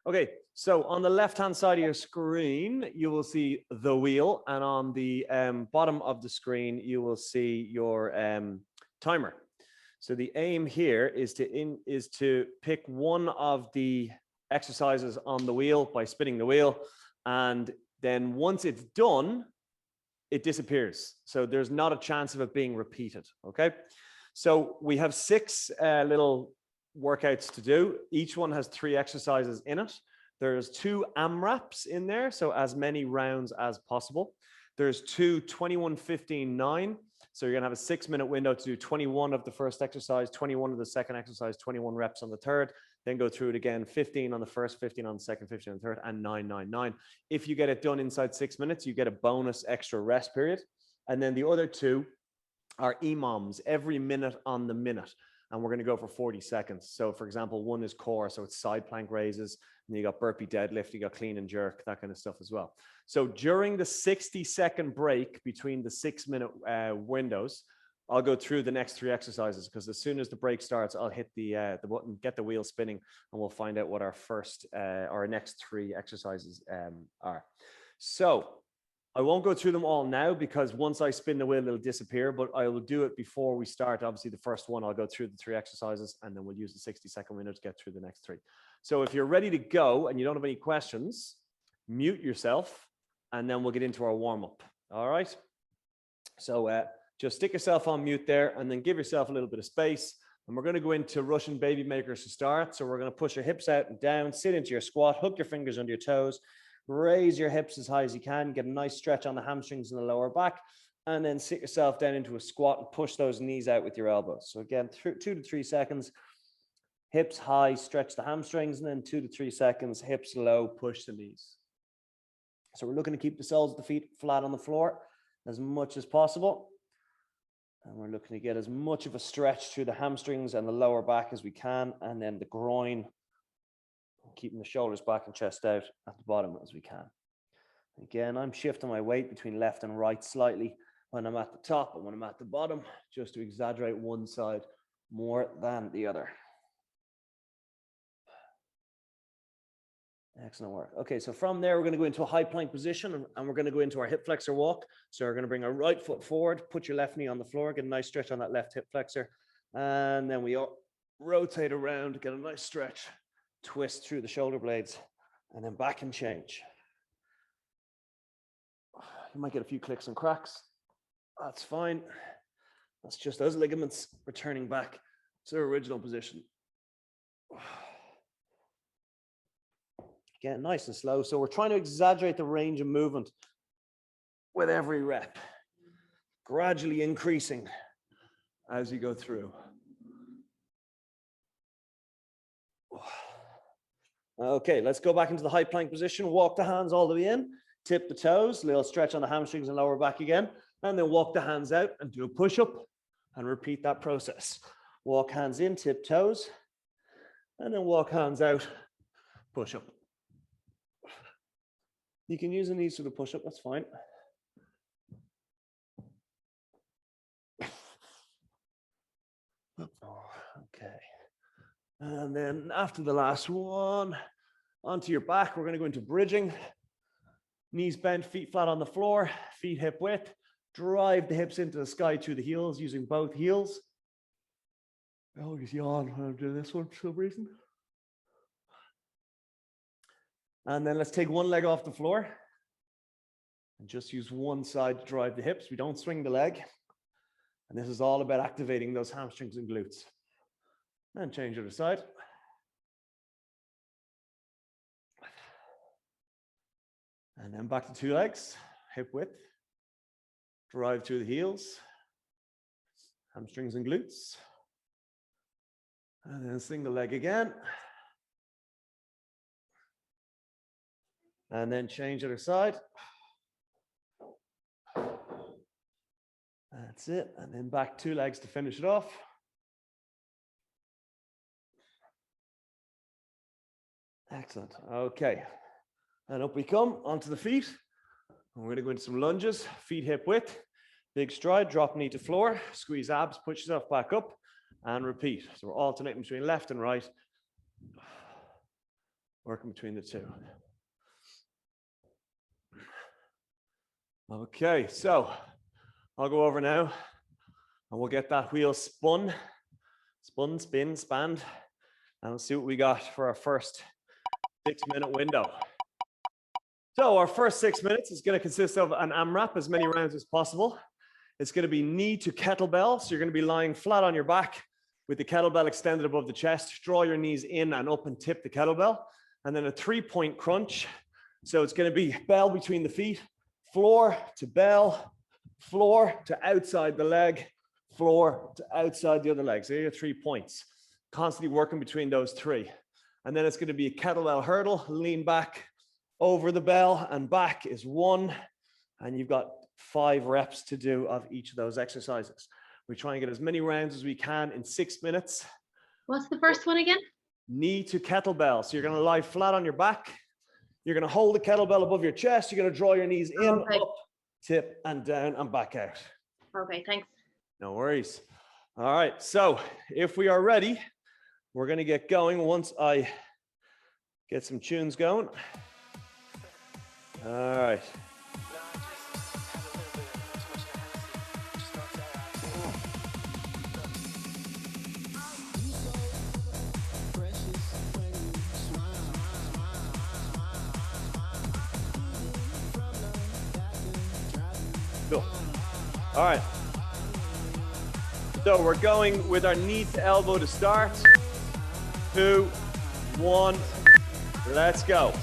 Okay, so on the left-hand side of your screen, you will see the wheel, and on the bottom of the screen, you will see your timer. So the aim here is to pick one of the exercises on the wheel by spinning the wheel, and then once it's done, it disappears. So there's not a chance of it being repeated. Okay, so we have 6 little workouts to do. Each one has 3 exercises in it. There's 2 AMRAPs in there, so as many rounds as possible. There's 2 21-15-9. So you're gonna have a 6-minute window to do 21 of the first exercise, 21 of the second exercise, 21 reps on the third, then go through it again, 15 on the first, 15 on the second, 15 on the third, and 9-9-9. If you get it done inside 6 minutes, you get a bonus extra rest period. And then the other 2 are EMOMs, every minute on the minute. And we're going to go for 40 seconds. So for example, one is core, so it's side plank raises, and you got burpee deadlift, you got clean and jerk, that kind of stuff as well. So during the 60-second break between the 6-minute windows, I'll go through the next 3 exercises, because as soon as the break starts, I'll hit the button, get the wheel spinning, and we'll find out what our next 3 exercises are. So I won't go through them all now, because once I spin the wheel, it'll disappear, but I will do it before we start. Obviously, the first one, I'll go through the 3 exercises, and then we'll use the 60-second window to get through the next 3. So if you're ready to go and you don't have any questions, mute yourself, and then we'll get into our warm-up. All right? So just stick yourself on mute there, and then give yourself a little bit of space. And we're going to go into Russian baby makers to start. So we're going to push your hips out and down, sit into your squat, hook your fingers under your toes, raise your hips as high as you can, get a nice stretch on the hamstrings and the lower back, and then sit yourself down into a squat and push those knees out with your elbows. So again, 2 to 3 seconds, hips high, stretch the hamstrings, and then 2 to 3 seconds, hips low, push the knees. So we're looking to keep the soles of the feet flat on the floor as much as possible. And we're looking to get as much of a stretch through the hamstrings and the lower back as we can, and then the groin, keeping the shoulders back and chest out at the bottom as we can. Again, I'm shifting my weight between left and right slightly when I'm at the top and when I'm at the bottom, just to exaggerate one side more than the other. Excellent work. Okay, so from there, we're going to go into a high plank position, and we're going to go into our hip flexor walk. So we're going to bring our right foot forward, put your left knee on the floor, get a nice stretch on that left hip flexor, and then we rotate around, get a nice stretch, twist through the shoulder blades, and then back and change. You might get a few clicks and cracks. That's fine. That's just those ligaments returning back to their original position. Get nice and slow. So we're trying to exaggerate the range of movement with every rep, gradually increasing as you go through. Okay, let's go back into the high plank position. Walk the hands all the way in, tip the toes, little stretch on the hamstrings and lower back again, and then walk the hands out and do a push-up and repeat that process. Walk hands in, tip toes, and then walk hands out, push-up. You can use the knees for the push-up, that's fine. Okay. And then after the last one, onto your back, we're going to go into bridging. Knees bent, feet flat on the floor, feet hip width. Drive the hips into the sky through the heels using both heels. I always yawn when I'm doing this one for some reason. And then let's take one leg off the floor and just use one side to drive the hips. We don't swing the leg. And this is all about activating those hamstrings and glutes. And change other side. And then back to 2 legs, hip width. Drive through the heels, hamstrings and glutes. And then single leg again. And then change other side. That's it. And then back 2 legs to finish it off. Excellent. Okay. And up we come onto the feet. And we're going to go into some lunges, feet hip width, big stride, drop knee to floor, squeeze abs, push yourself back up, and repeat. So we're alternating between left and right. working between the two. Okay, so I'll go over now and we'll get that wheel spun, spin, spanned, and we'll see what we got for our first 6-minute window. So our first 6 minutes is going to consist of an AMRAP, as many rounds as possible. It's going to be knee to kettlebell. So you're going to be lying flat on your back with the kettlebell extended above the chest. Draw your knees in and up and tip the kettlebell. And then a 3-point crunch. So it's going to be bell between the feet, floor to bell, floor to outside the leg, floor to outside the other leg. So here are your 3 points. Constantly working between those 3. And then it's going to be a kettlebell hurdle, lean back over the bell and back is 1. And you've got 5 reps to do of each of those exercises. We try and get as many rounds as we can in 6 minutes. What's the first one again? Knee to kettlebell. So you're going to lie flat on your back. You're going to hold the kettlebell above your chest. You're going to draw your knees in, up, tip, and down and back out. Okay, thanks. No worries. All right. So if we are ready, we're going to get going once I get some tunes going. All right. Cool. All right. So we're going with our knee to elbow to start. 2, 1, let's go.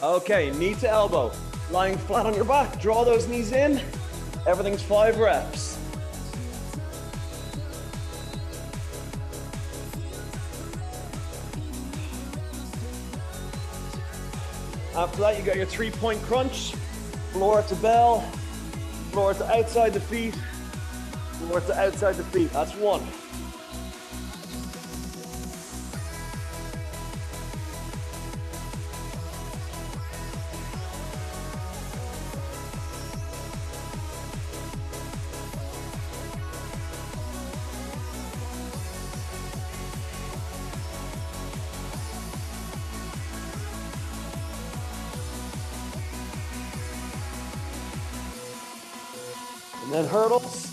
Okay, knee to elbow, lying flat on your back, draw those knees in. Everything's 5 reps. After that, you got your 3-point crunch, floor to bell, floor to outside the feet, floor to outside the feet. That's 1. And then hurdles.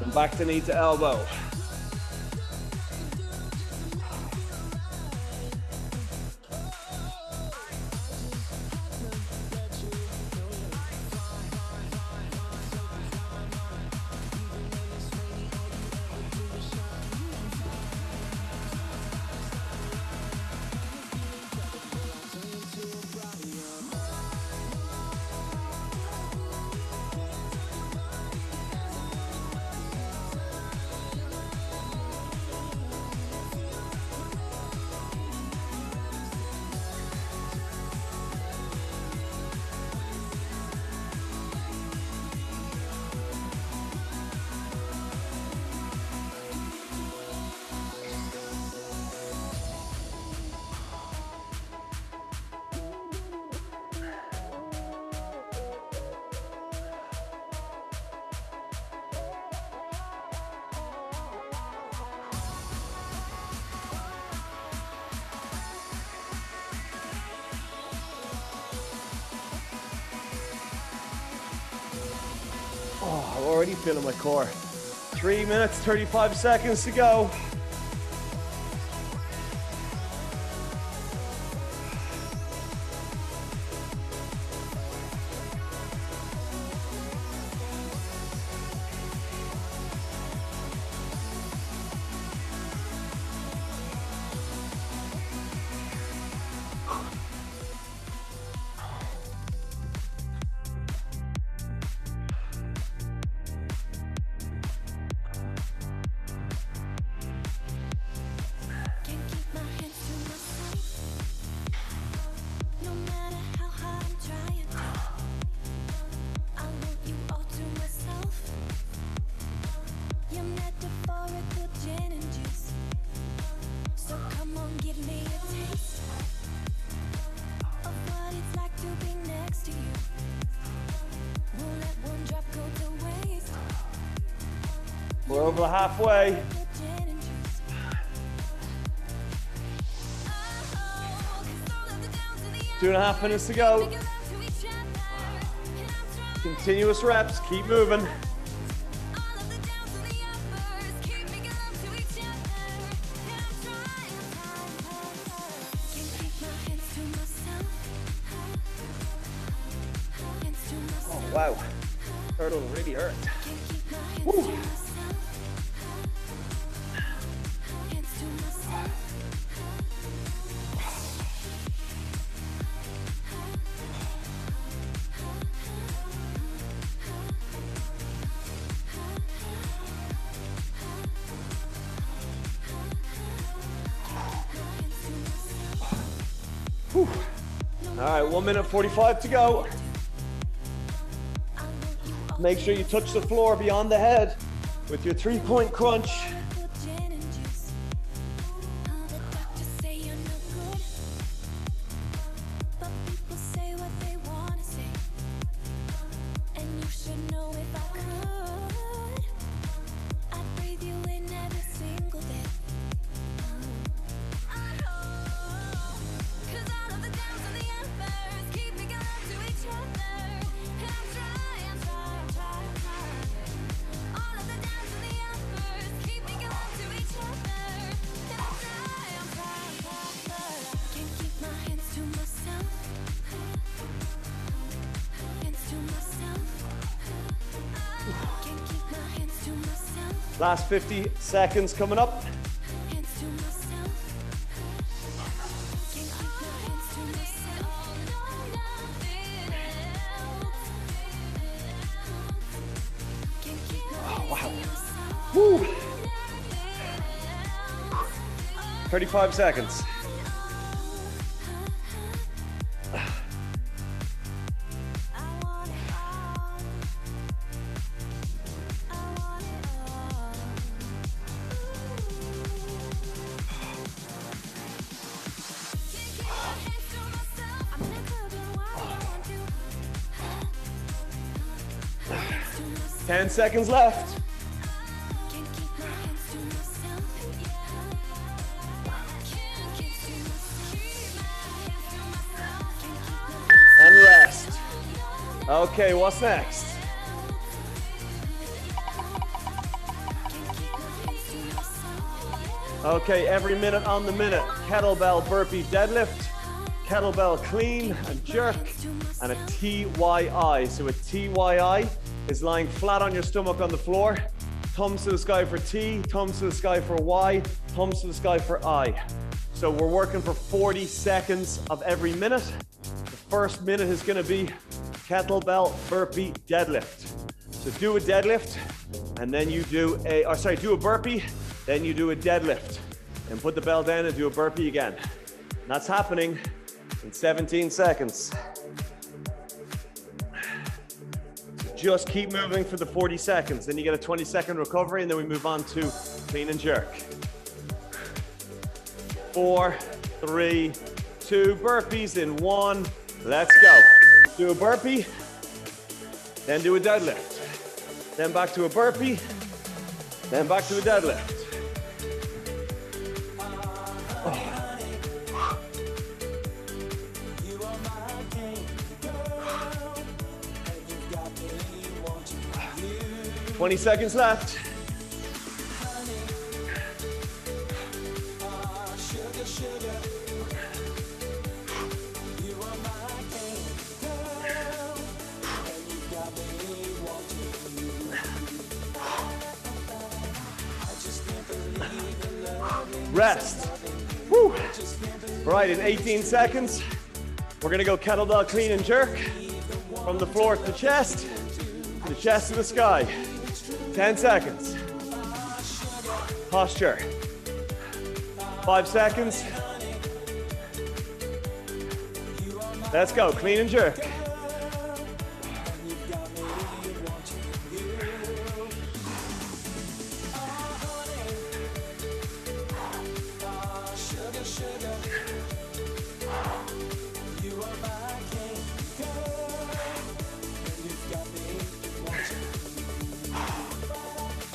And back to knee to elbow. Oh, I'm already feeling my core. 3 minutes, 35 seconds to go. We're over halfway. Two and a half minutes to go. Continuous reps, keep moving. Oh, wow. Hurdle really hurt. Woo. Whew. All right, 1 minute 45 to go. Make sure you touch the floor beyond the head with your 3-point crunch. Last 50 seconds coming up. Oh, wow. Woo. 35 seconds. Ten seconds left. And rest. Okay, what's next? Okay, every minute on the minute. Kettlebell burpee deadlift, kettlebell clean and jerk, and a TYI. So a TYI is lying flat on your stomach on the floor, thumbs to the sky for T, thumbs to the sky for Y, thumbs to the sky for I. So we're working for 40 seconds of every minute. The first minute is gonna be kettlebell burpee deadlift. So do a deadlift, and then you do do a burpee, then you do a deadlift. And put the bell down and do a burpee again. And that's happening in 17 seconds. Just keep moving for the 40 seconds. Then you get a 20-second recovery, and then we move on to clean and jerk. 4, 3, 2, burpees in 1. Let's go. Do a burpee, then do a deadlift. Then back to a burpee, then back to a deadlift. Oh. 20 seconds left. Rest. Woo. Right, in 18 seconds, we're gonna go kettlebell clean and jerk from the floor to the chest to the sky. 10 seconds. Posture. 5 seconds. Let's go, clean and jerk.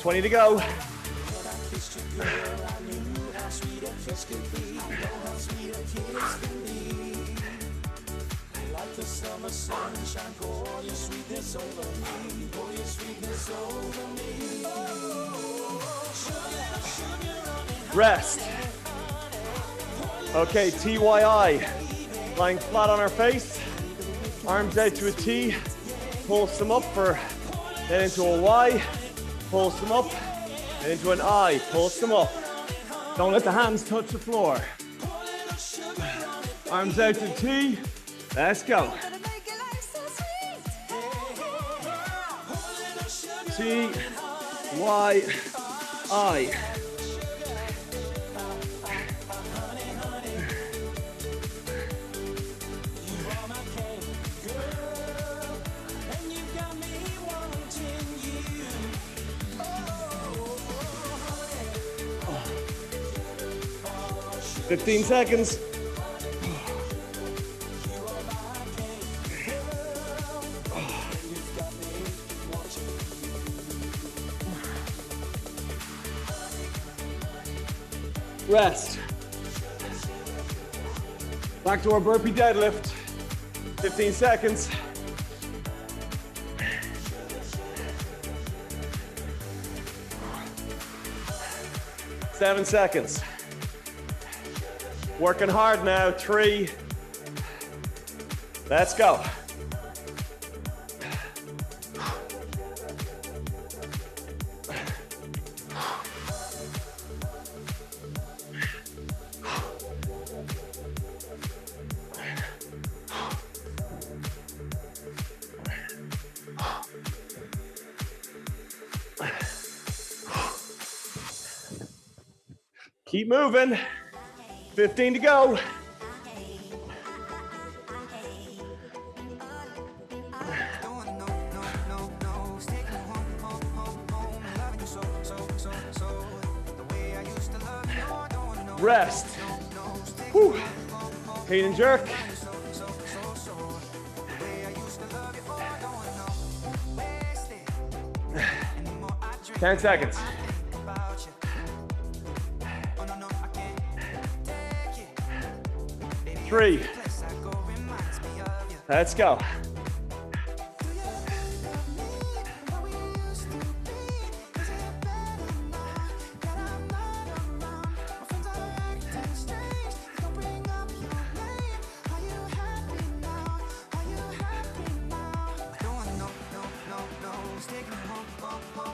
20 to go. Rest. Okay, TYI. Lying flat on our face. Arms out to a T. Pulse them up for, then into a Y. Pulse them up, and into an I. Pulse them up. Don't let the hands touch the floor. Arms out to T. Let's go. T, Y, I. Oh. 15 seconds. Rest. Back to our burpee deadlift. 15 seconds. Seven seconds. Working hard now. 3. Let's go. Keep moving. 15 to go. Rest. Whew. Clean and jerk. Ten seconds. 3. Let's go.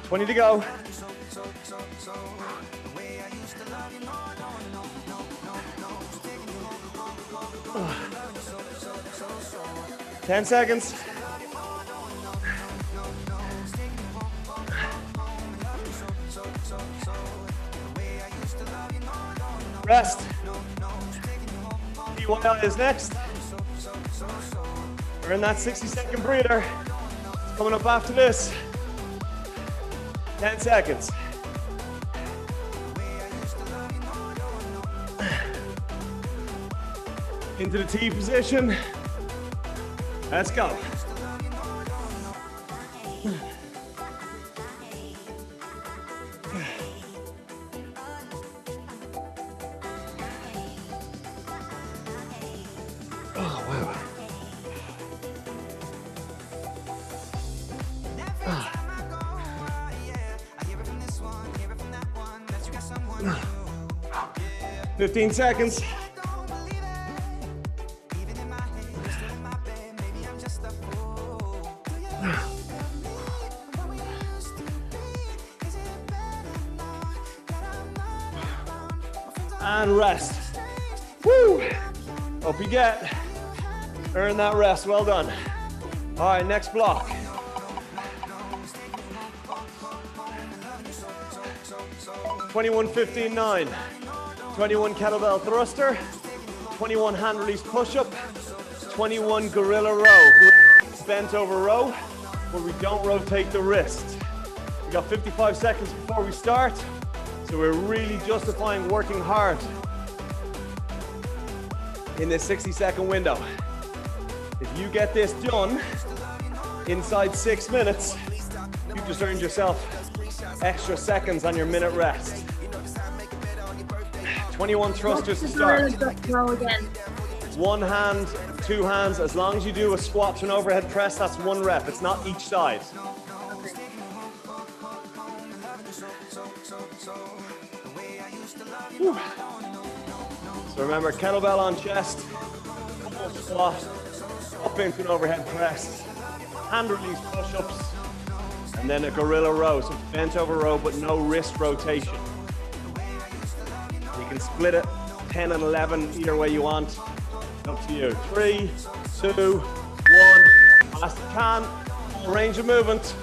$20 to go. Oh. 10 seconds. Rest. TYI is next. We're in that 60-second breather. It's coming up after this. 10 seconds. Into the T position. Let's go. Oh, wow. Ah. 15 seconds. And rest. Woo! Up you get. Earn that rest. Well done. All right, next block. $21, 15, 9. 21 kettlebell thruster. 21 hand release push-up. 21 gorilla row. Bent over row, where we don't rotate the wrist. We got 55 seconds before we start. So we're really justifying working hard in this 60-second window. If you get this done inside 6 minutes, you've just earned yourself extra seconds on your minute rest. 21 thrusters to What's the start. gorilla row again? One hand, two hands. As long as you do a squat to an overhead press, that's one rep. It's not each side. Okay. Whew. So remember, kettlebell on chest, full squat, up into an overhead press, hand release push-ups, and then a gorilla row, so bent over row, but no wrist rotation. You can split it 10 and 11 either way you want. Up to you. 3, 2, 1. Fast you can. Full range of movement.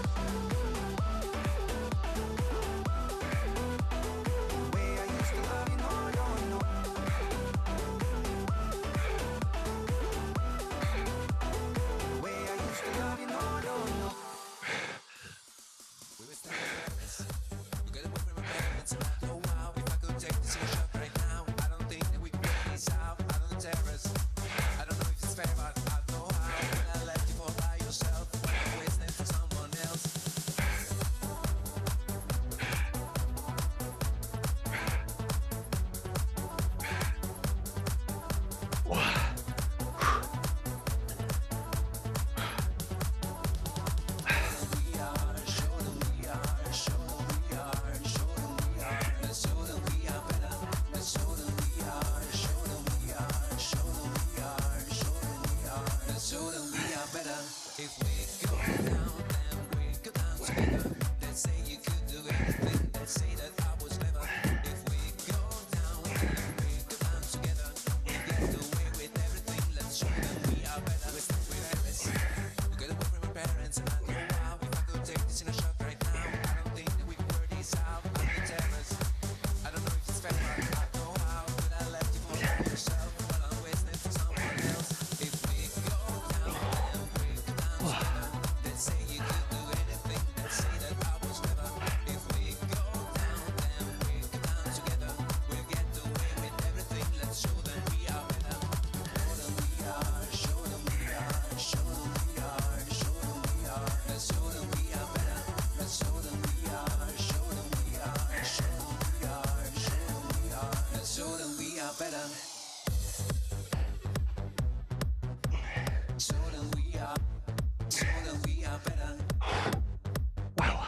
Wow.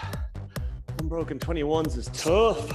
Unbroken 21s is tough.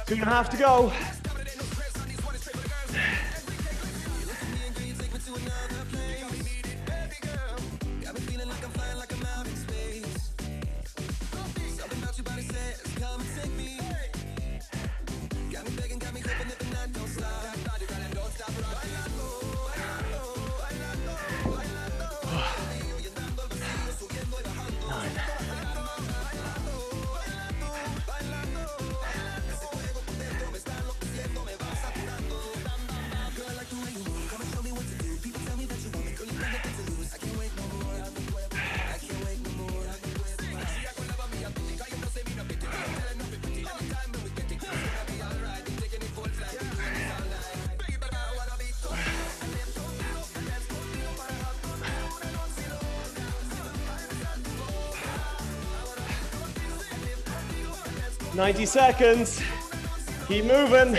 Two and a half to go. 90 seconds. Keep moving.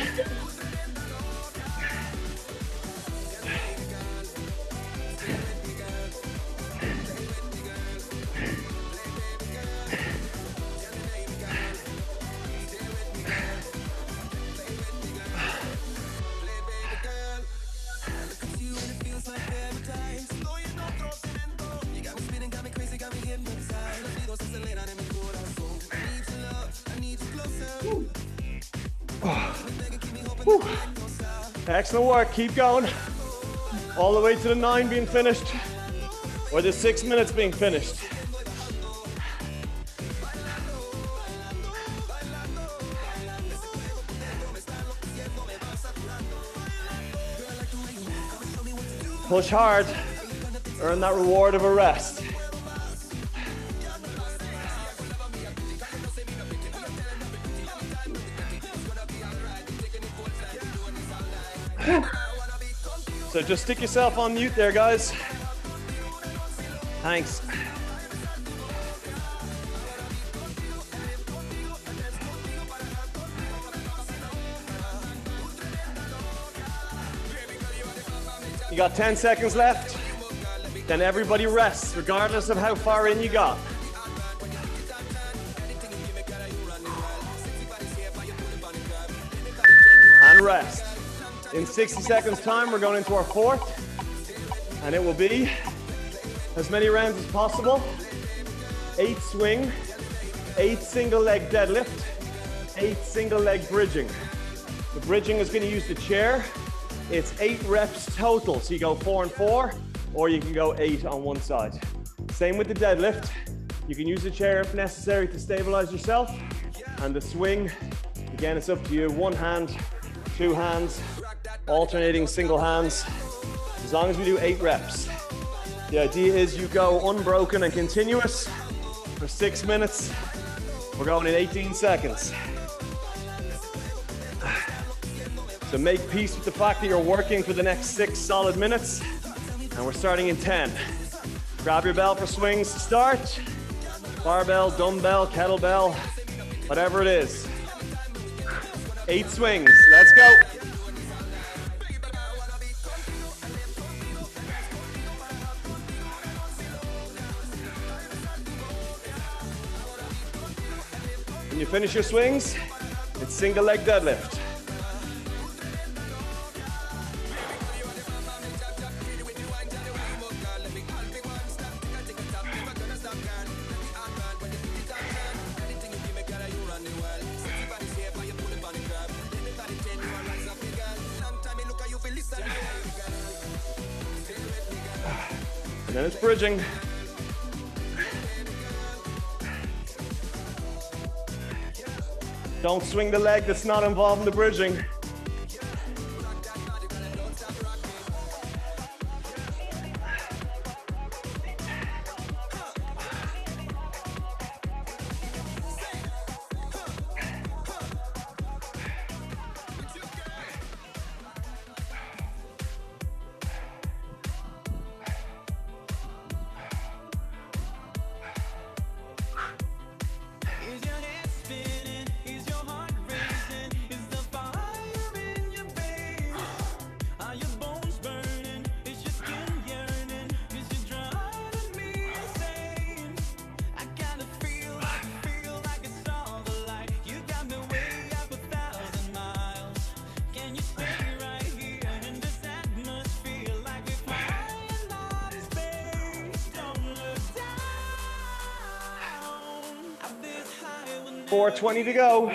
Excellent work, keep going. All the way to the 9 being finished, or the 6 minutes being finished. Push hard, earn that reward of a rest. So just stick yourself on mute there, guys. Thanks. You got 10 seconds left. Then everybody rests, regardless of how far in you got. And rest. In 60 seconds time, we're going into our 4th, and it will be as many rounds as possible. 8 swing, 8 single leg deadlift, 8 single leg bridging. The bridging is going to use the chair. It's 8 reps total. So you go 4 and 4, or you can go 8 on one side. Same with the deadlift. You can use the chair if necessary to stabilize yourself. And the swing, again, it's up to you. 1 hand, 2 hands, alternating single hands, as long as we do 8 reps. The idea is you go unbroken and continuous for 6 minutes. We're going in 18 seconds. So make peace with the fact that you're working for the next 6 solid minutes, and we're starting in 10. Grab your bell for swings to start. Barbell, dumbbell, kettlebell, whatever it is. 8 swings, let's go. When you finish your swings, it's single leg deadlift. And then it's bridging. Don't swing the leg that's not involved in the bridging. .420 to go.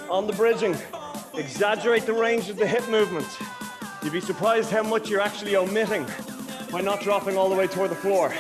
On the bridging, exaggerate the range of the hip movement. You'd be surprised how much you're actually omitting by not dropping all the way toward the floor.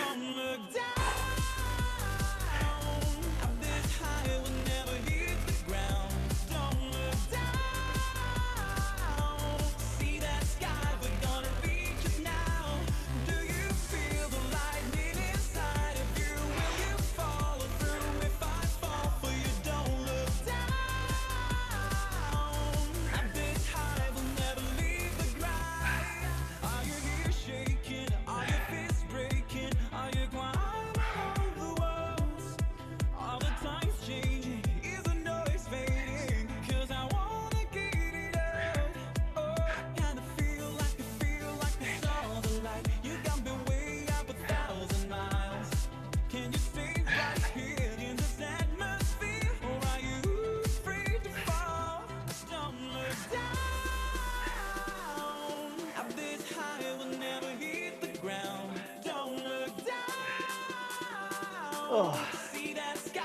Oh,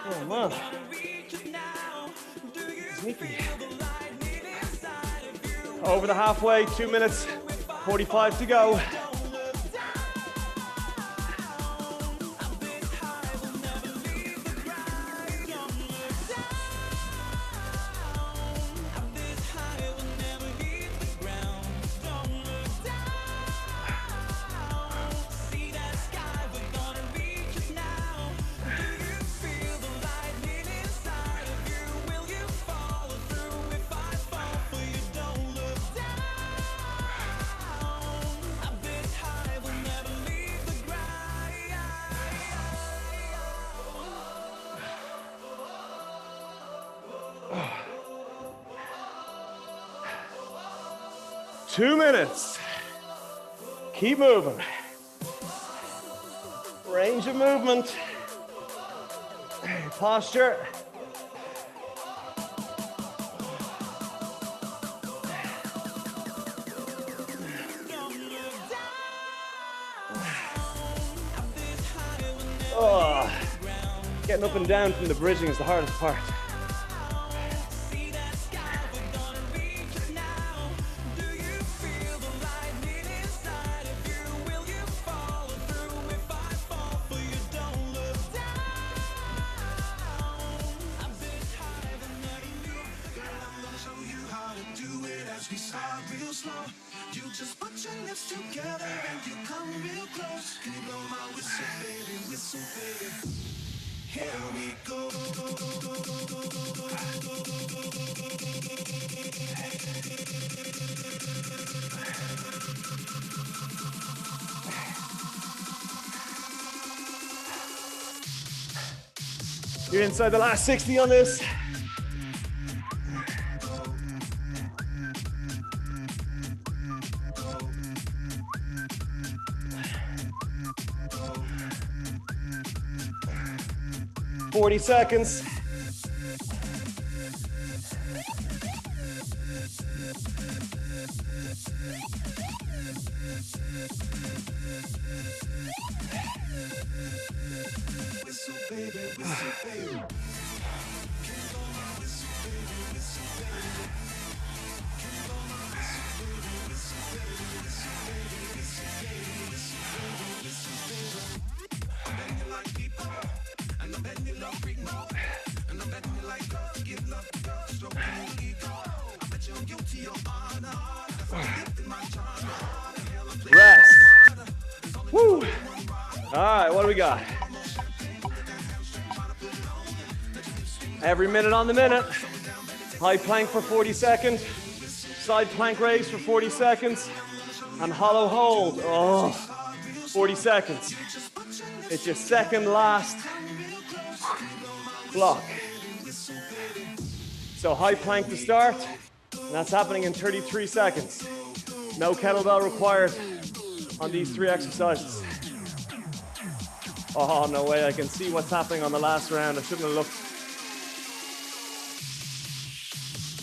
oh man. Over the halfway, 2 minutes, 45 to go. Two minutes. Keep moving. Range of movement. Posture. Oh, getting up and down from the bridging is the hardest part. You're inside the last 60 on this. Forty seconds. Rest. Woo. All right, what do we got? Every minute on the minute. High plank for 40 seconds. Side plank raise for 40 seconds. And hollow hold. Oh, 40 seconds. It's your second last block. So high plank to start. And that's happening in 33 seconds. No kettlebell required on these three exercises. Oh, no way, I can see what's happening on the last round. I shouldn't have looked.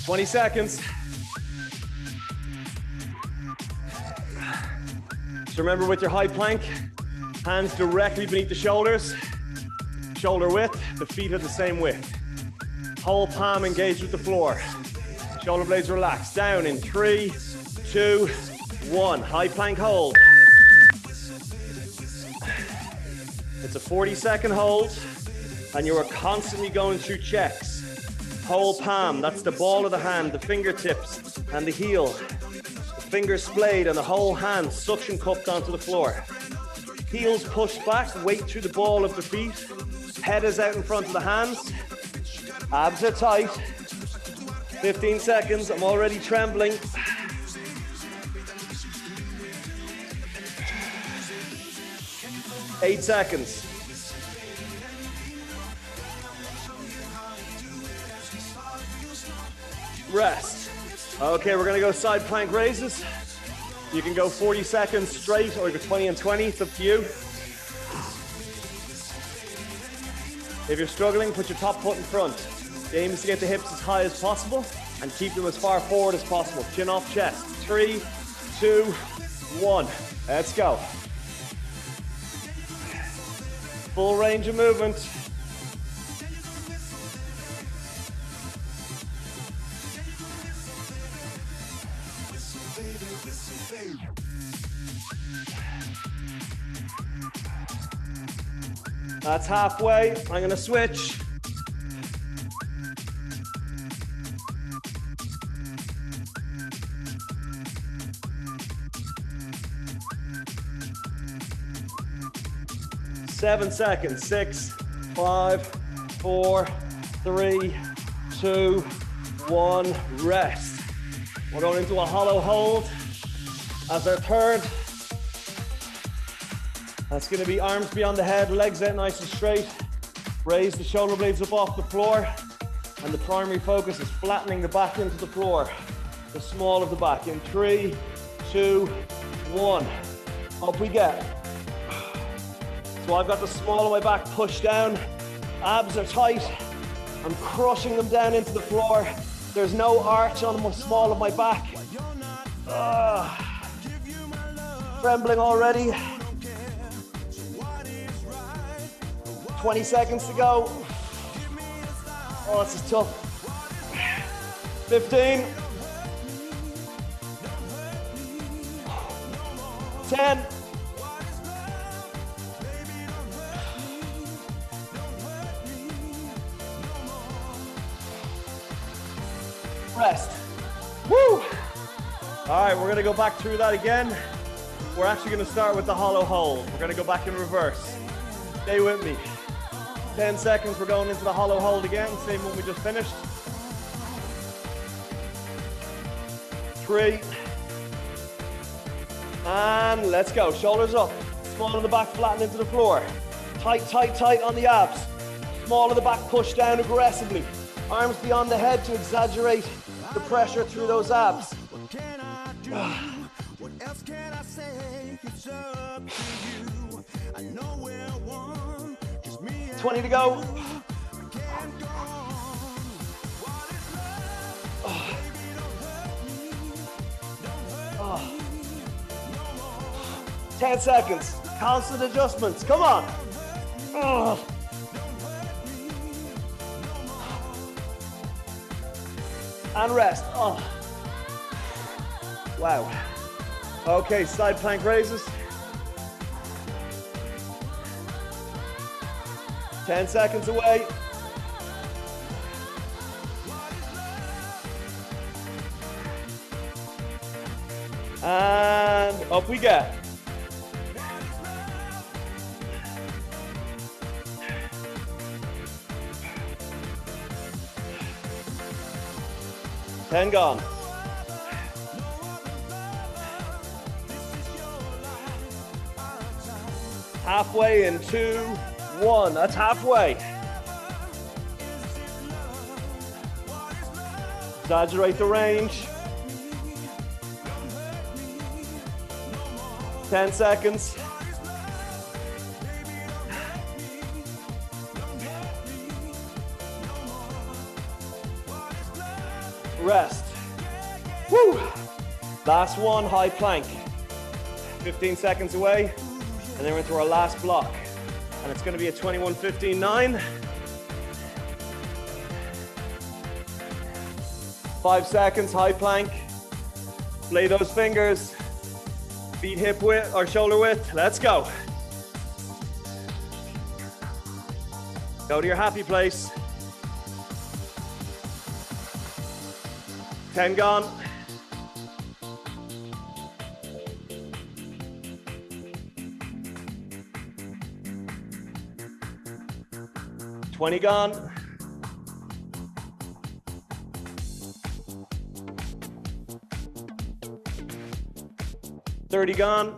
20 seconds. So remember, with your high plank, hands directly beneath the shoulders, shoulder width, the feet are the same width. Whole palm engaged with the floor. Shoulder blades relaxed. Down in 3, 2, 1. High plank hold. It's a 40-second hold, and you are constantly going through checks. Whole palm, that's the ball of the hand, the fingertips and the heel. The fingers splayed and the whole hand suction cupped onto the floor. Heels pushed back, weight through the ball of the feet. Head is out in front of the hands. Abs are tight. 15 seconds, I'm already trembling. 8 seconds. Rest. Okay, we're gonna go side plank raises. You can go 40 seconds straight or you go 20 and 20, it's up to you. If you're struggling, put your top foot in front. The aim is to get the hips as high as possible and keep them as far forward as possible. Chin off chest. 3, 2, 1. Let's go. Full range of movement. That's halfway. I'm going to switch. Seven seconds. 6, 5, 4, 3, 2, 1. Rest. We're going into a hollow hold as our third. That's going to be arms beyond the head, legs out nice and straight. Raise the shoulder blades up off the floor. And the primary focus is flattening the back into the floor. The small of the back in 3, 2, 1. Up we get. So I've got the small of my back pushed down. Abs are tight. I'm crushing them down into the floor. There's no arch on the small of my back. Trembling already. 20 seconds to go. Oh, this is tough. 15. 10. Rest. Woo! All right, we're gonna go back through that again. We're actually gonna start with the hollow hold. We're gonna go back in reverse. Stay with me. 10 seconds, we're going into the hollow hold again, same one we just finished. 3. And let's go, shoulders up. Small of the back, flatten into the floor. Tight, tight, tight on the abs. Small of the back, push down aggressively. Arms beyond the head to exaggerate the pressure through those abs. 20 to go. 10 seconds. Constant adjustments. Come on. And rest. Wow. Okay, side plank raises. 10 seconds away. And up we get. Ten gone. Halfway in 2, 1. That's halfway. Exaggerate the range. 10 seconds. Rest. Woo! Last one, high plank. 15 seconds away. And then we're into our last block. And it's going to be a 21-15-9. 5 seconds, high plank. Play those fingers. Feet hip width or shoulder width. Let's go. Go to your happy place. 10 gone. $20 gone. $30 gone.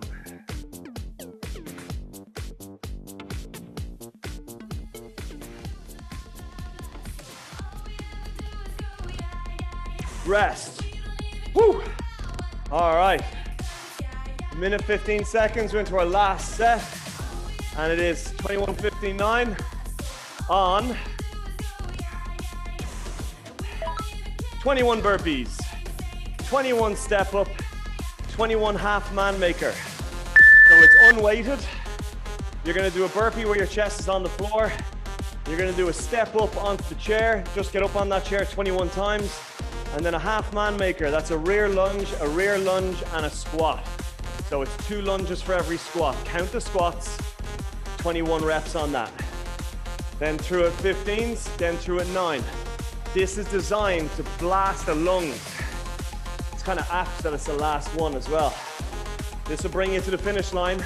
Rest. Woo! All right. Minute 15 seconds. We're into our last set. And it is 21-15-9 on 21 burpees, 21 step up, 21 half man maker. So it's unweighted. You're gonna do a burpee where your chest is on the floor. You're gonna do a step up onto the chair. Just get up on that chair 21 times. And then a half man maker. That's a rear lunge, and a squat. So it's 2 lunges for every squat. Count the squats, 21 reps on that. Then through at 15s, then through at 9. This is designed to blast the lungs. It's kind of apt that it's the last one as well. This will bring you to the finish line.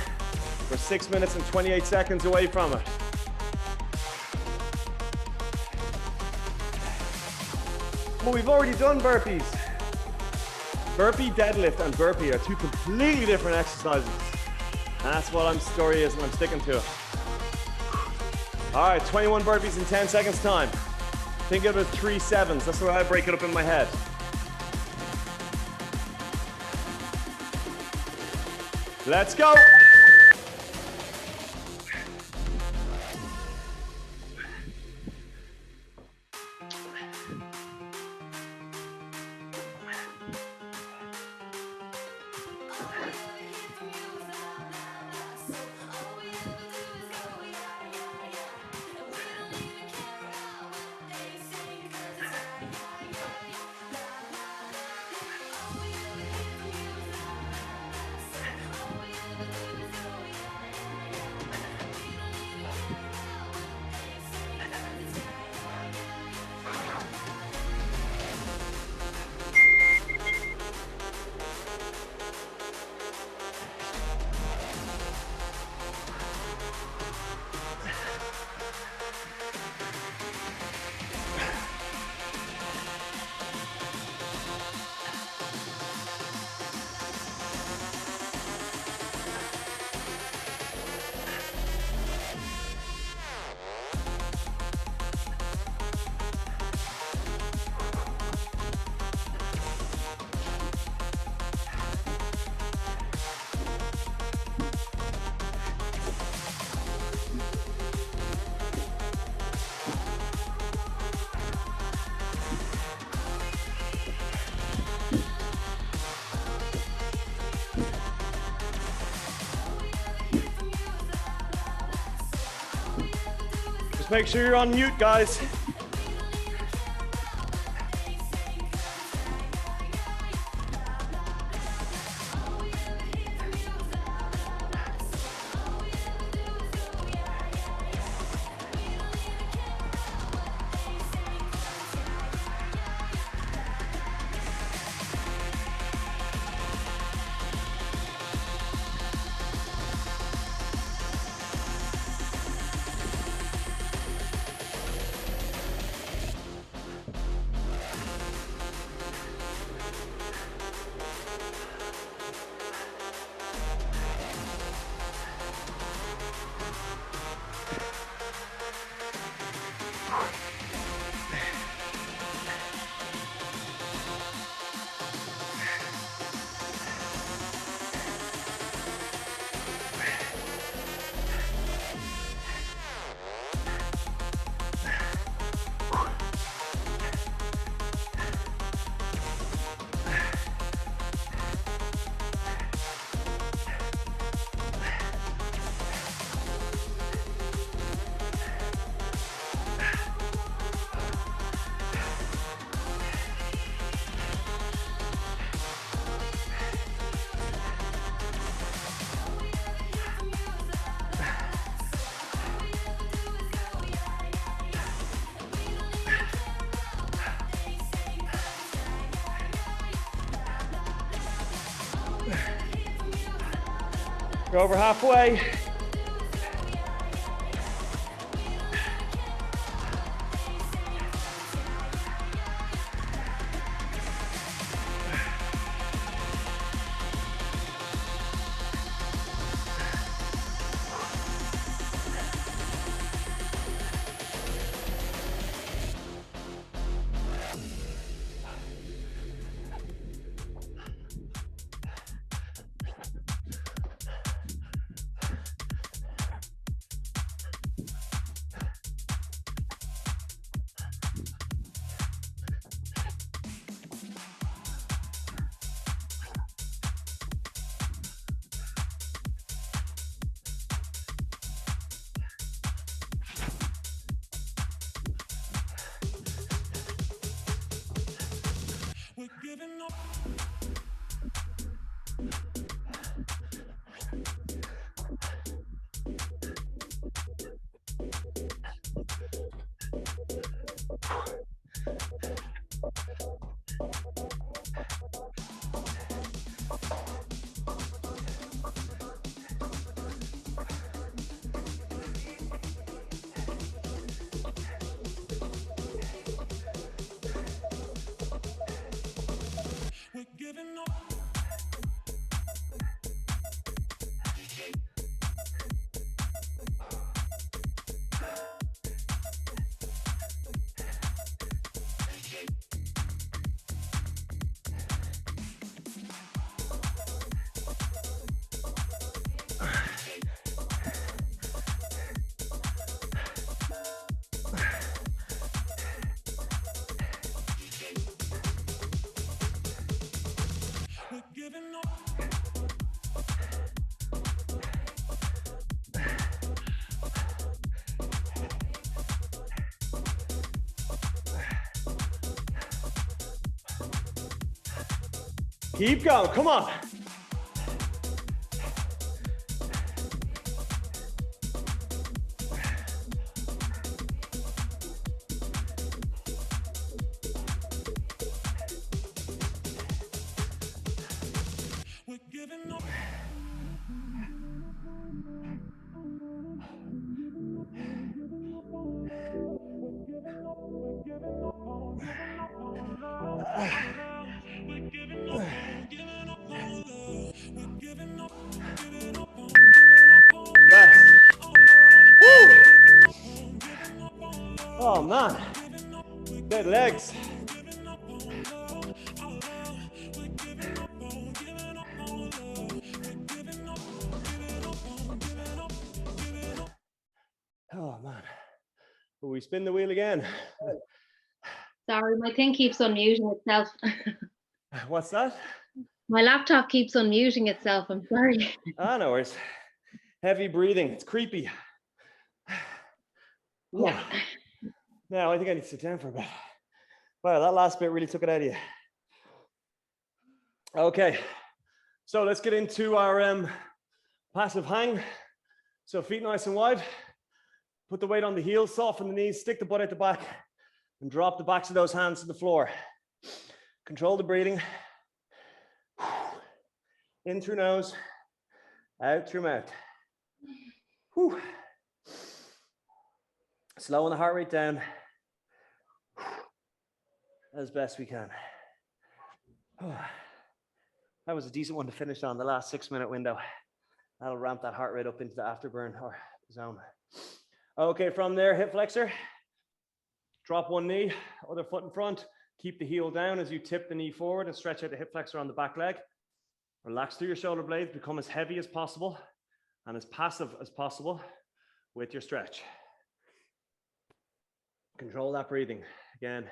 We're 6 minutes and 28 seconds away from it. But we've already done burpees. Burpee deadlift and burpee are 2 completely different exercises. And that's what I'm story is, and I'm sticking to it. All right, 21 burpees in 10 seconds time. Think of it as 3 sevens. That's the way I break it up in my head. Let's go. Make sure you're on mute, guys. We're over halfway. Keep going, come on. Rest. Woo! Oh man, dead legs. Oh man, will we spin the wheel again? Sorry, my thing keeps unmuting itself. What's that? My laptop keeps unmuting itself. I'm sorry. Ah, no worries. Heavy breathing, it's creepy. Yeah. Now I think I need to sit down for a bit. Wow, that last bit really took it out of you. Okay, so let's get into our passive hang. So feet nice and wide. Put the weight on the heels, soften the knees, stick the butt at the back, and drop the backs of those hands to the floor. Control the breathing. In through nose, out through mouth. Whew. Slowing the heart rate down as best we can. That was a decent one to finish on, the last 6-minute window. That'll ramp that heart rate up into the afterburn or zone. Okay, from there, hip flexor. Drop one knee, other foot in front. Keep the heel down as you tip the knee forward and stretch out the hip flexor on the back leg. Relax through your shoulder blades, become as heavy as possible and as passive as possible with your stretch. Control that breathing. Again,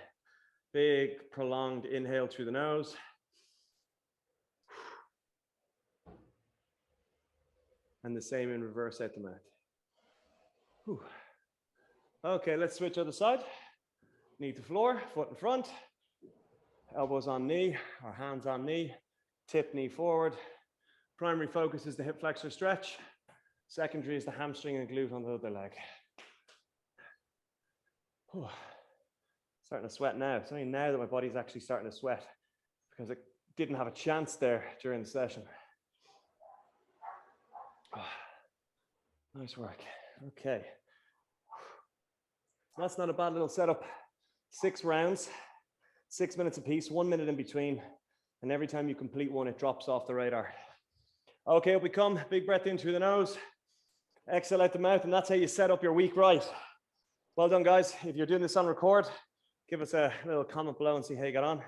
big prolonged inhale through the nose. And the same in reverse out the mouth. Whew. Okay, let's switch other side. Knee to floor, foot in front. Elbows on knee or hands on knee. Tip knee forward. Primary focus is the hip flexor stretch. Secondary is the hamstring and glute on the other leg. Whew. Starting to sweat now. It's only now that my body's actually starting to sweat because it didn't have a chance there during the session. Oh, nice work. Okay. That's not a bad little setup. 6 rounds, 6 minutes apiece, 1 minute in between. And every time you complete one, it drops off the radar. Okay, up we come. Big breath in through the nose. Exhale out the mouth, and that's how you set up your week right. Well done, guys. If you're doing this on record, give us a little comment below and see how you got on.